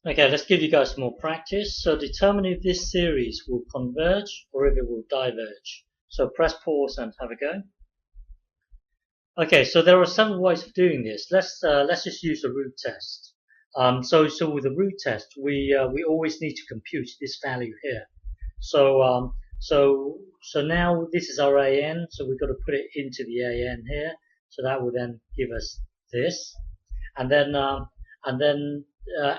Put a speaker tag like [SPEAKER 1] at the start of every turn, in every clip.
[SPEAKER 1] Okay, let's give you guys more practice. So determine if this series will converge or if it will diverge. So press pause and have a go. Okay, so there are several ways of doing this. Let's just use the root test. So with the root test, we always need to compute this value here. So now this is our AN, so we've got to put it into the AN here. So that will then give us this, and then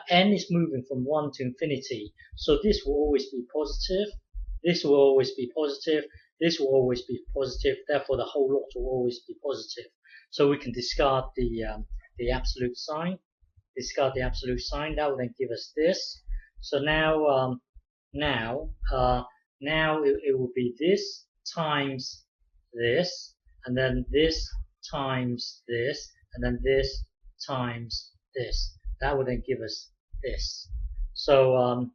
[SPEAKER 1] n is moving from 1 to infinity. So this will always be positive. This will always be positive. This will always be positive. Therefore, the whole lot will always be positive. So we can discard the absolute sign. Discard the absolute sign. That will then give us this. So now it will be this times this, and then this times this, and then this times this. That will then give us this. So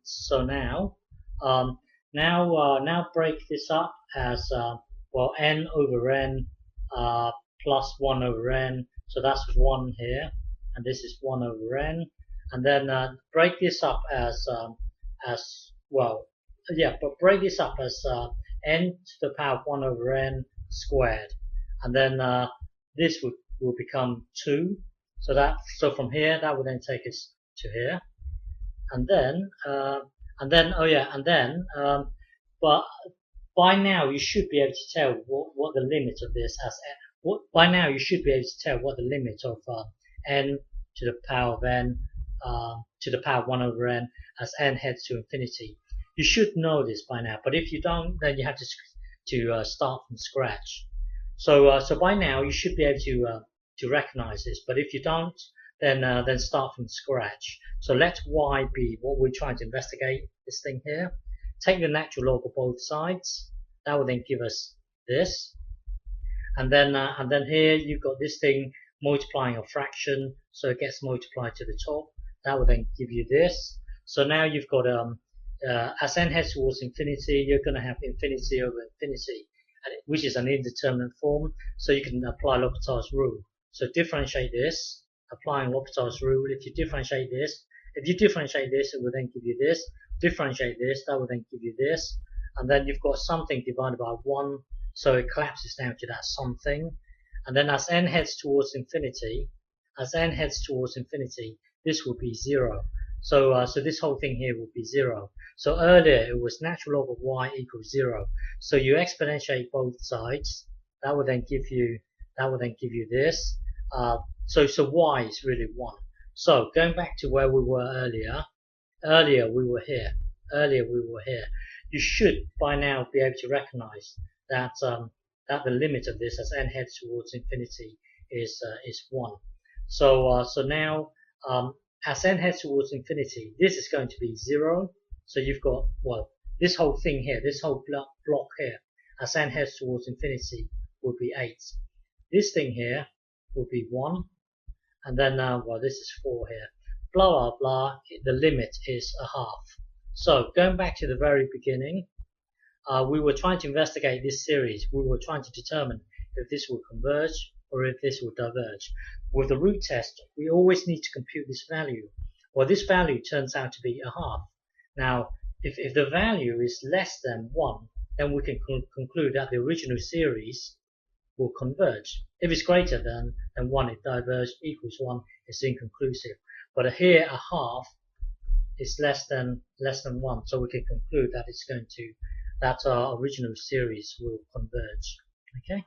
[SPEAKER 1] now break this up as well, n over n plus 1 over n. So that's 1 here, and this is 1 over n. And then break this up as well. Yeah, but break this up as n to the power of 1 over n squared, and then this will become 2. So from here that will then take us to here, but by now you should be able to tell what the limit of this as by now you should be able to tell what the limit of n to the power of n to the power of 1 over n as n heads to infinity. You should know this by now, but if you don't, then you have to start from scratch. So by now you should be able to recognize this, but if you don't, then start from scratch. So let y be what we're trying to investigate, this thing here. Take the natural log of both sides. That will then give us this, and then here you've got this thing multiplying a fraction, so it gets multiplied to the top. That will then give you this. So now you've got as n heads towards infinity, you're going to have infinity over infinity, which is an indeterminate form. So you can apply L'Hopital's rule. So differentiate this, applying L'Hopital's rule. If you differentiate this, it will then give you this. Differentiate this, that will then give you this. And then you've got something divided by 1, so it collapses down to that something. And then as n heads towards infinity, this will be 0. So this whole thing here will be 0. So earlier it was natural log of y equals 0. So you exponentiate both sides. That will then give you this. So y is really 1. So going back to where we were earlier. Earlier we were here. You should by now be able to recognize that that the limit of this as n heads towards infinity is 1. So now as n heads towards infinity, this is going to be 0. So you've got, well, this whole thing here, this whole block here, as n heads towards infinity would be 8. This thing here would be 1, and then well, this is 4 here. Blah blah blah. The limit is a half. So going back to the very beginning, we were trying to investigate this series. We were trying to determine if this will converge or if this will diverge. With the root test, we always need to compute this value. Well, this value turns out to be a half. Now, if the value is less than 1, then we can conclude that the original series will converge. If it's greater than 1, it diverges. Equals 1, it's inconclusive. But here, a half is less than 1, so we can conclude that our original series will converge. Okay.